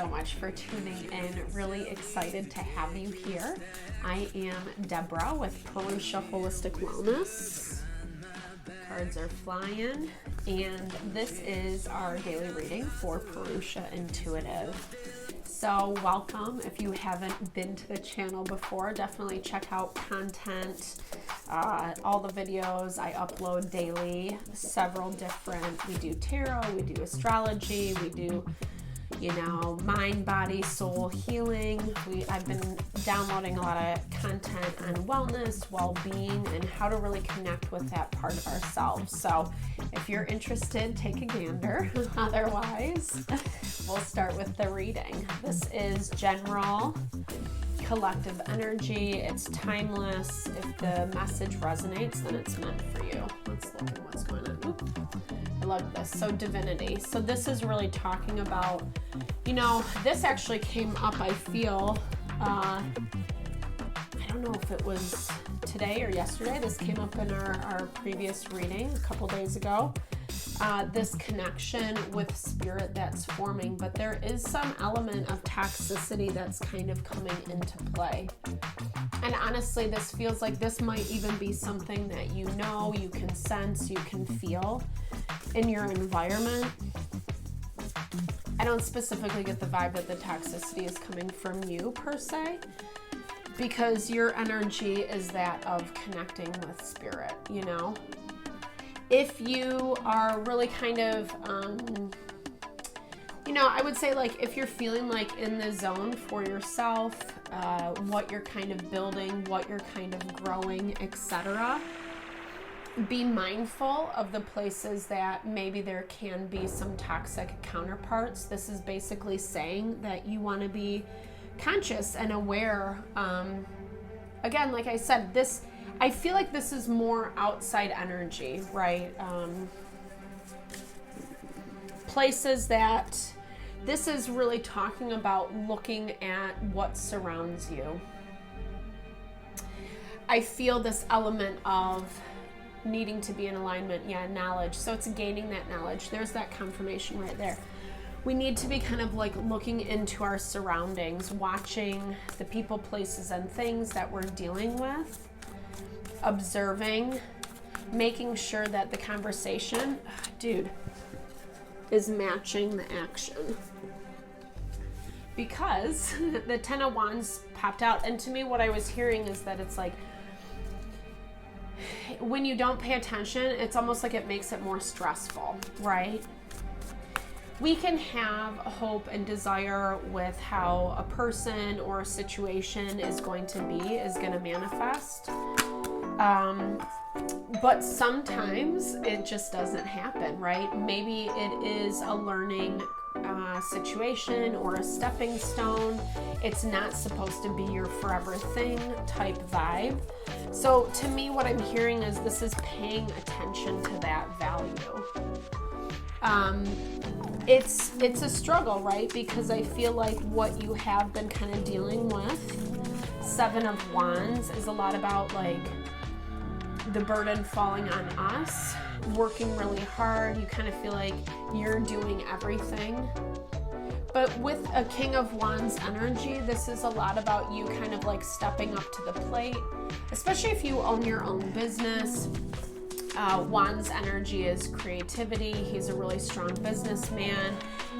so much for tuning in. Really excited to have you here. I am Deborah with Purusha Holistic Wellness. Cards are flying, and this is our daily reading for Purusha Intuitive. So welcome. If you haven't been to the channel before, definitely check out content. All the videos I upload daily, several different, we do tarot, we do astrology, we do, mind, body, soul healing. I've been downloading a lot of content on wellness, well-being, and how to really connect with that part of ourselves. So if you're interested, take a gander. Otherwise, we'll start with the reading. This is general collective energy. It's timeless. If the message resonates, then it's meant for you. Let's look at what's going on. I love this. So divinity. So this is really talking about, this actually came up, I feel, I don't know if it was today or yesterday. This came up in our previous reading a couple days ago. This connection with spirit that's forming, but there is some element of toxicity that's kind of coming into play. And honestly, this feels like this might even be something that you can sense, you can feel in your environment. I don't specifically get the vibe that the toxicity is coming from you per se, because your energy is that of connecting with spirit, If you are really kind of, I would say like if you're feeling like in the zone for yourself, what you're kind of building, what you're kind of growing, etc., be mindful of the places that maybe there can be some toxic counterparts. This is basically saying that you want to be conscious and aware. Again, like I said, I feel like this is more outside energy, right? Places that this is really talking about looking at what surrounds you. I feel this element of needing to be in alignment, knowledge. So it's gaining that knowledge. There's that confirmation right there. We need to be kind of like looking into our surroundings, watching the people, places, and things that we're dealing with, observing, making sure that the conversation, is matching the action. Because the Ten of Wands popped out, and to me what I was hearing is that it's like, when you don't pay attention, it's almost like it makes it more stressful, right? We can have hope and desire with how a person or a situation is going to manifest. But sometimes it just doesn't happen, right? Maybe it is a learning situation or a stepping stone. It's not supposed to be your forever thing type vibe. So to me, what I'm hearing is this is paying attention to that value. It's a struggle, right? Because I feel like what you have been kind of dealing with, Seven of Wands, is a lot about like the burden falling on us, working really hard. You kind of feel like you're doing everything. But with a King of Wands energy, this is a lot about you kind of like stepping up to the plate, especially if you own your own business. Wands energy is creativity. He's a really strong businessman.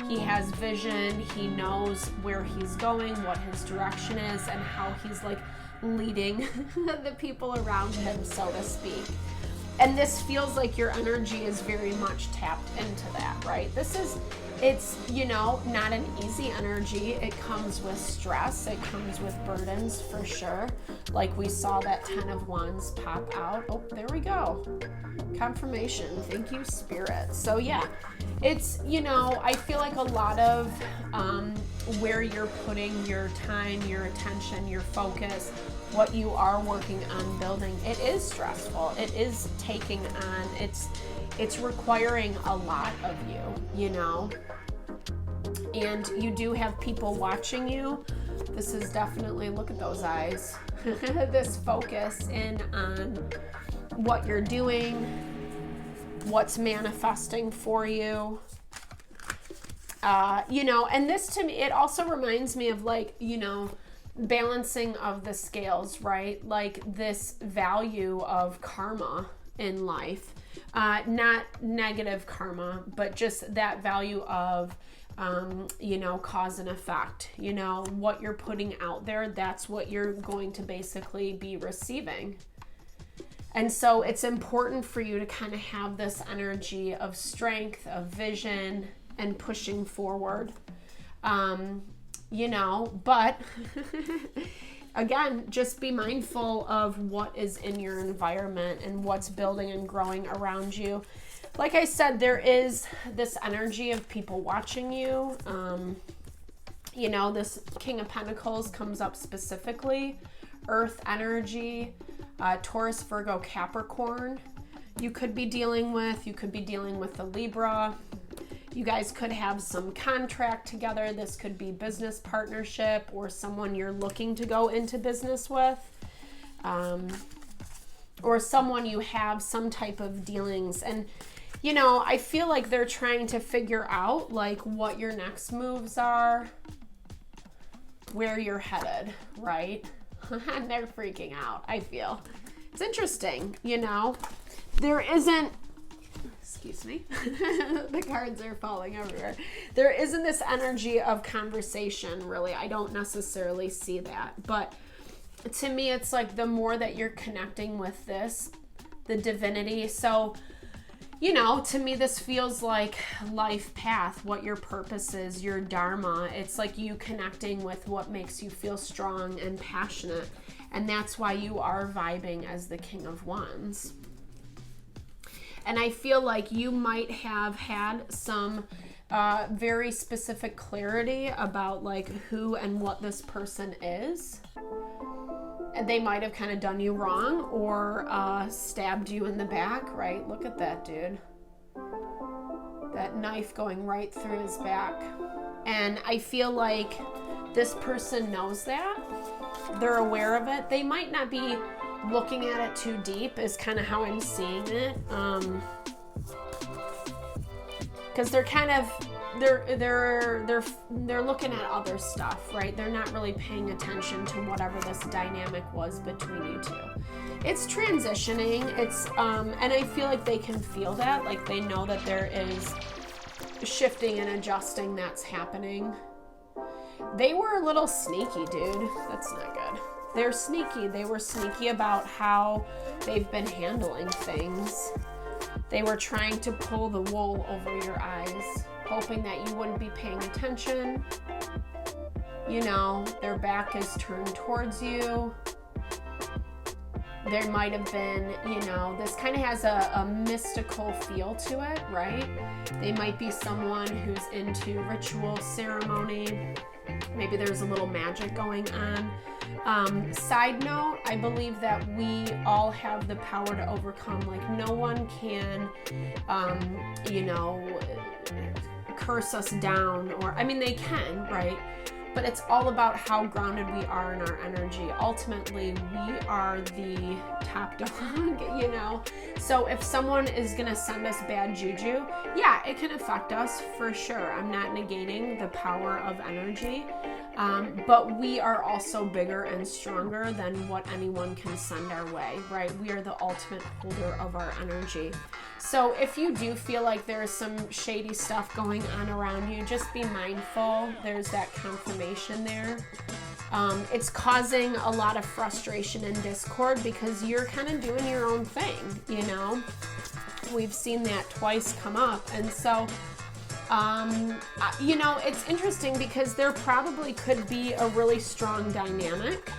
He has vision. He knows where he's going, what his direction is, and how he's like leading the people around him, so to speak. And this feels like your energy is very much tapped into that, right? It's not an easy energy. It comes with stress. It comes with burdens for sure. Like we saw that Ten of Wands pop out. Oh, there we go. Confirmation. Thank you, Spirit. So yeah, it's, I feel like a lot of where you're putting your time, your attention, your focus, what you are working on building, it is stressful. It is taking on, it's requiring a lot of you, and you do have people watching you. This is definitely, look at those eyes, this focus in on what you're doing, what's manifesting for you. And this to me, it also reminds me of like, balancing of the scales, right? Like this value of karma in life, not negative karma, but just that value of, cause and effect, what you're putting out there, that's what you're going to basically be receiving. And so it's important for you to kind of have this energy of strength, of vision, and pushing forward. But again, just be mindful of what is in your environment and what's building and growing around you. Like I said, there is this energy of people watching you. This King of Pentacles comes up specifically. Earth energy, Taurus, Virgo, Capricorn. You could be dealing with the Libra. You guys could have some contract together. This could be business partnership or someone you're looking to go into business with, or someone you have some type of dealings. And, I feel like they're trying to figure out like what your next moves are, where you're headed, right? And they're freaking out, I feel. It's interesting, there isn't, excuse me, the cards are falling everywhere. There isn't this energy of conversation, really. I don't necessarily see that. But to me, it's like the more that you're connecting with this, the divinity. So, to me, this feels like life path, what your purpose is, your dharma. It's like you connecting with what makes you feel strong and passionate. And that's why you are vibing as the King of Wands. And I feel like you might have had some very specific clarity about like who and what this person is. And they might have kind of done you wrong or stabbed you in the back, right? Look at that, dude. That knife going right through his back. And I feel like this person knows that. They're aware of it. They might not be looking at it too deep is kind of how I'm seeing it. Because they're kind of they're looking at other stuff, right? They're not really paying attention to whatever this dynamic was between you two. It's transitioning. It's and I feel like they can feel that, like they know that there is shifting and adjusting that's happening. They were a little sneaky, dude. That's not good. They're sneaky. They were sneaky about how they've been handling things. They were trying to pull the wool over your eyes, hoping that you wouldn't be paying attention. Their back is turned towards you. There might have been, this kind of has a mystical feel to it, right? They might be someone who's into ritual ceremony. Maybe there's a little magic going on. Side note, I believe that we all have the power to overcome. Like no one can, curse us down or, they can, right? But it's all about how grounded we are in our energy. Ultimately, we are the top dog, So if someone is going to send us bad juju, yeah, it can affect us for sure. I'm not negating the power of energy. But we are also bigger and stronger than what anyone can send our way, right? We are the ultimate holder of our energy. So if you do feel like there's some shady stuff going on around you, just be mindful. There's that confirmation there. It's causing a lot of frustration and discord because you're kind of doing your own thing, We've seen that twice come up. And so, it's interesting because there probably could be a really strong dynamic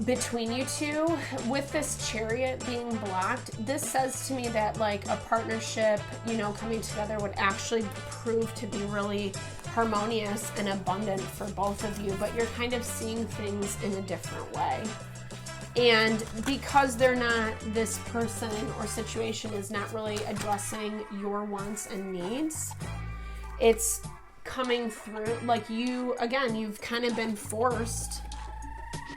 between you two. With this Chariot being blocked, this says to me that like a partnership, coming together would actually prove to be really harmonious and abundant for both of you, but you're kind of seeing things in a different way. And because this person or situation is not really addressing your wants and needs, it's coming through like you've kind of been forced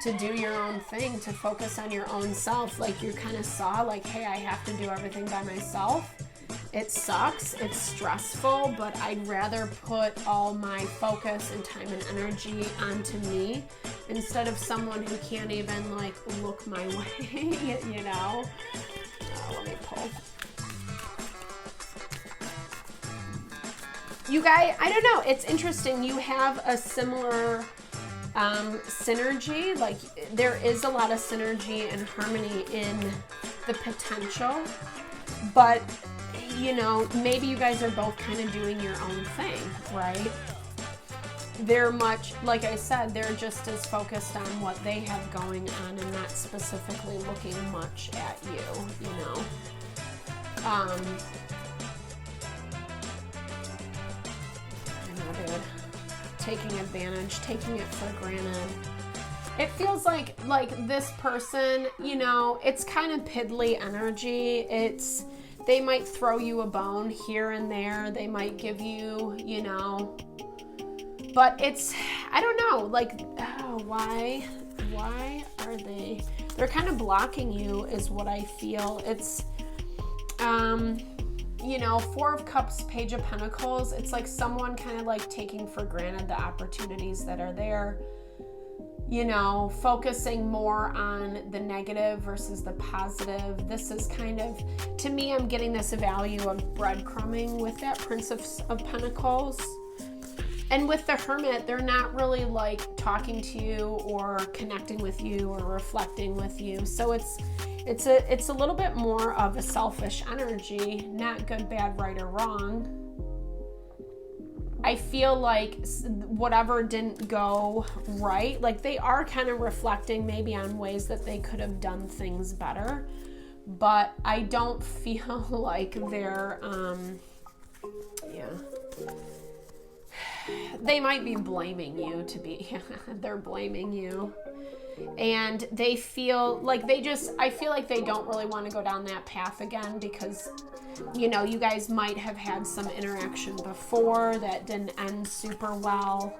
to do your own thing, to focus on your own self. Like you kind of saw like, hey, I have to do everything by myself. it sucks, it's stressful, but I'd rather put all my focus and time and energy onto me instead of someone who can't even like look my way, you know? Let me pull. You guys, I don't know, it's interesting. You have a similar synergy, like there is a lot of synergy and harmony in the potential, but you know, maybe you guys are both kind of doing your own thing, right? They're much, like I said, they're just as focused on what they have going on and not specifically looking much at you, you know? I know, dude. Taking advantage, taking it for granted. It feels like this person, you know, it's kind of piddly energy. They might throw you a bone here and there. They might give you, you know, but I don't know, like, why are they're kind of blocking you is what I feel. It's, you know, Four of Cups, Page of Pentacles. It's like someone kind of like taking for granted the opportunities that are there, you know, focusing more on the negative versus the positive. This is kind of, to me, I'm getting this value of breadcrumbing with that Prince of Pentacles. And with the Hermit, they're not really like talking to you or connecting with you or reflecting with you. So it's a little bit more of a selfish energy, not good, bad, right, or wrong. I feel like whatever didn't go right, like they are kind of reflecting maybe on ways that they could have done things better, but I don't feel like they're, they might be blaming you they're blaming you. And they feel like I feel like they don't really want to go down that path again because, you know, you guys might have had some interaction before that didn't end super well.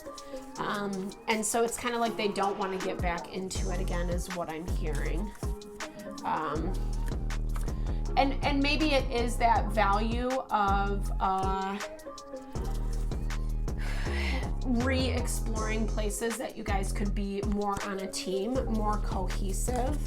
And so it's kind of like they don't want to get back into it again is what I'm hearing. And maybe it is that value of, re-exploring places that you guys could be more on a team, more cohesive.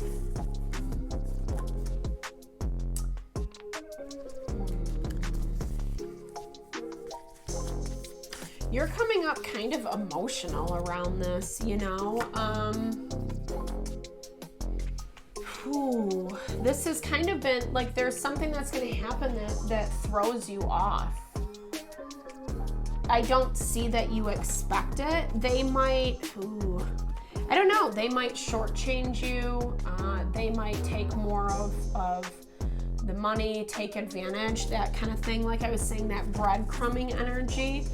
You're coming up kind of emotional around this, you know? This has kind of been like there's something that's going to happen that throws you off. I don't see that you expect it. They might, I don't know, they might shortchange you. They might take more of the money, take advantage, that kind of thing. Like I was saying, that breadcrumbing energy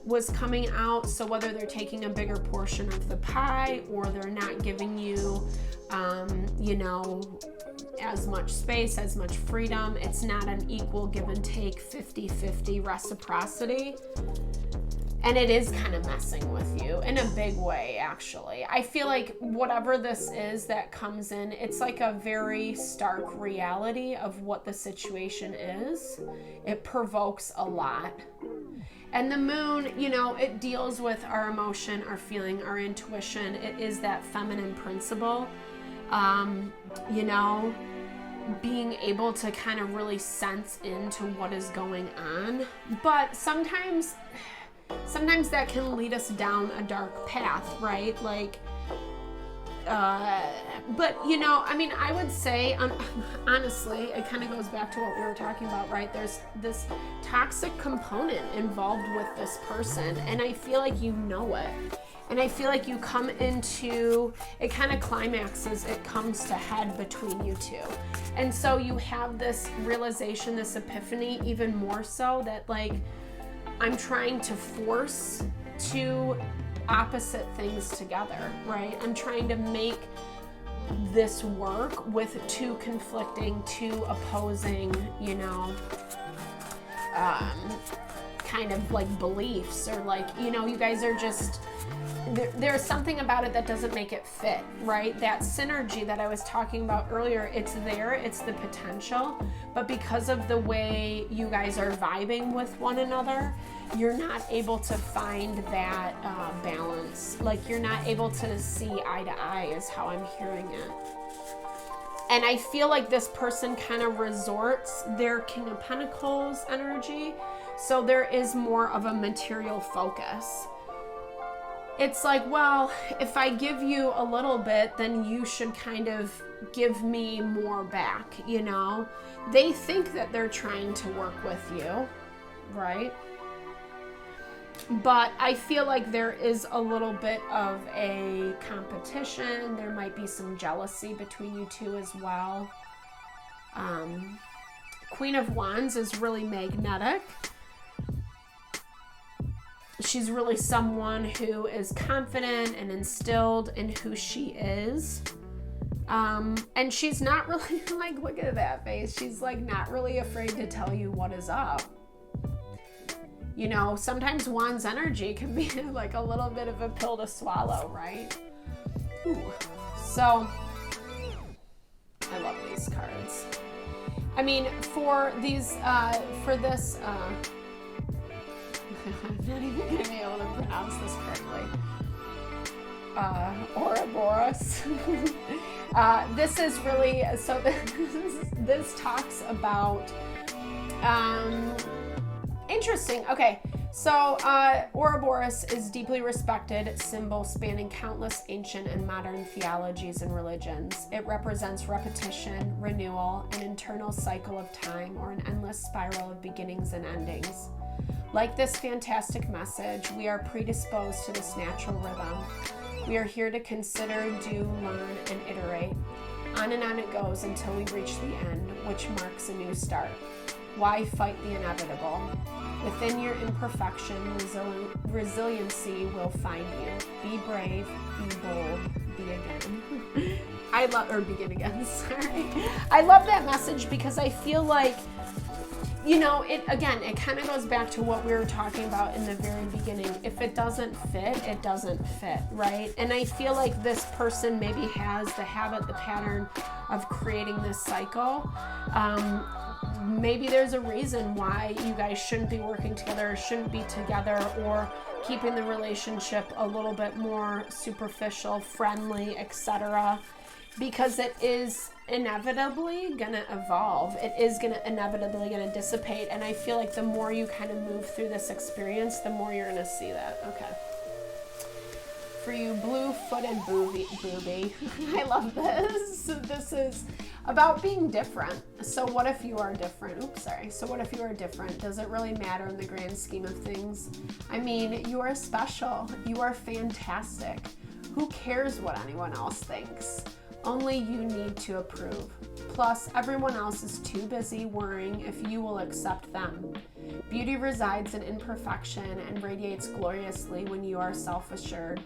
was coming out. So whether they're taking a bigger portion of the pie or they're not giving you, you know, as much space, as much freedom, it's not an equal give and take, 50-50 reciprocity. And it is kind of messing with you in a big way, actually. I feel like whatever this is that comes in, it's like a very stark reality of what the situation is. It provokes a lot. And the moon, you know, it deals with our emotion, our feeling, our intuition. It is that feminine principle, you know, being able to kind of really sense into what is going on. But sometimes that can lead us down a dark path, right? Like, but you know, I mean, I would say, honestly, it kind of goes back to what we were talking about, right? There's this toxic component involved with this person, and I feel like you know it. And I feel like you come into, it kind of climaxes, it comes to head between you two. And so you have this realization, this epiphany, even more so that like, I'm trying to force two opposite things together, right? I'm trying to make this work with two conflicting, two opposing, you know, kind of like beliefs or like, you know, you guys are just, there's something about it that doesn't make it fit, right? That synergy that I was talking about earlier, it's there, it's the potential, but because of the way you guys are vibing with one another, you're not able to find that balance. Like, you're not able to see eye to eye is how I'm hearing it. And I feel like this person kind of resorts their King of Pentacles energy, so there is more of a material focus. It's like, well, if I give you a little bit, then you should kind of give me more back, you know? They think that they're trying to work with you, right? But I feel like there is a little bit of a competition. There might be some jealousy between you two as well. Queen of Wands is really magnetic. She's really someone who is confident and instilled in who she is. And she's not really, like, look at that face. She's like not really afraid to tell you what is up. You know, sometimes Wands energy can be like a little bit of a pill to swallow, right? Ooh. So, I love these cards. I mean, for these, for this, I'm not even going to be able to pronounce this correctly. Ouroboros. This is really, so this talks about, interesting. Okay, so Ouroboros is deeply respected symbol spanning countless ancient and modern theologies and religions. It represents repetition, renewal, an internal cycle of time, or an endless spiral of beginnings and endings. Like this fantastic message, we are predisposed to this natural rhythm. We are here to consider, do, learn, and iterate. On and on it goes until we reach the end, which marks a new start. Why fight the inevitable? Within your imperfection, resiliency will find you. Be brave, be bold, be again. Begin again, sorry. I love that message because I feel like, you know, it kind of goes back to what we were talking about in the very beginning. If it doesn't fit, it doesn't fit, right? And I feel like this person maybe has the habit, the pattern of creating this cycle. Maybe there's a reason why you guys shouldn't be working together, shouldn't be together, or keeping the relationship a little bit more superficial, friendly, etc. Because it is inevitably gonna evolve. It is inevitably gonna dissipate. And I feel like the more you kind of move through this experience, the more you're gonna see that. Okay. For you blue-footed booby. I love this. This is about being different. So what if you are different? So what if you are different? Does it really matter in the grand scheme of things? I mean, you are special. You are fantastic. Who cares what anyone else thinks? Only you need to approve. Plus, everyone else is too busy worrying if you will accept them. Beauty resides in imperfection and radiates gloriously when you are self-assured.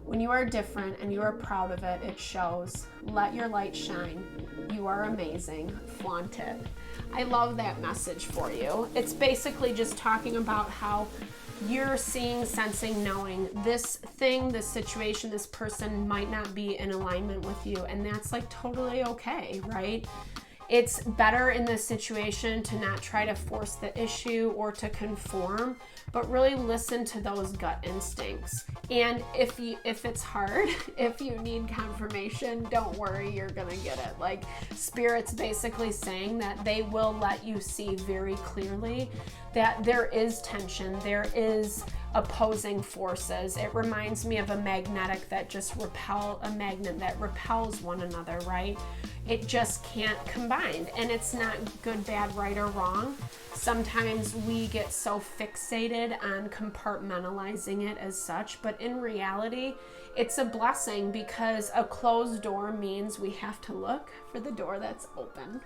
When you are different and you are proud of it, it shows. Let your light shine. You are amazing. Flaunt it. I love that message for you. It's basically just talking about how you're seeing, sensing, knowing this thing, this situation, this person might not be in alignment with you, and that's like totally okay, right? It's better in this situation to not try to force the issue or to conform, but really listen to those gut instincts. And if it's hard, if you need confirmation, don't worry, you're gonna get it. Like, Spirit's basically saying that they will let you see very clearly that there is tension, there is opposing forces. It reminds me of a magnet that repels one another, right? It just can't combine, and it's not good, bad, right, or wrong. Sometimes we get so fixated on compartmentalizing it as such, but in reality, it's a blessing because a closed door means we have to look for the door that's open.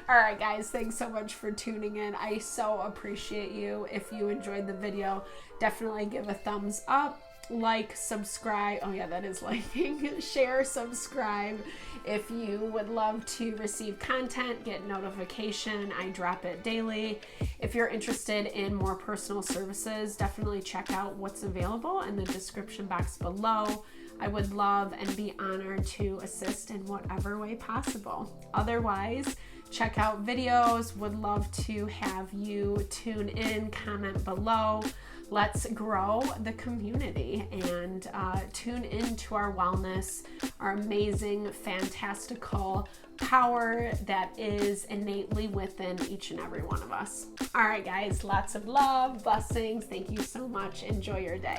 All right, guys, thanks so much for tuning in. I so appreciate you. If you enjoyed the video, definitely give a thumbs up. like, subscribe. Oh yeah, that is liking. Share, subscribe. If you would love to receive content, get notification. I drop it daily. If you're interested in more personal services, definitely check out what's available in the description box below. I would love and be honored to assist in whatever way possible. Otherwise, check out videos. Would love to have you tune in, comment below. Let's grow the community and tune into our wellness, our amazing, fantastical power that is innately within each and every one of us. All right, guys, lots of love, blessings. Thank you so much. Enjoy your day.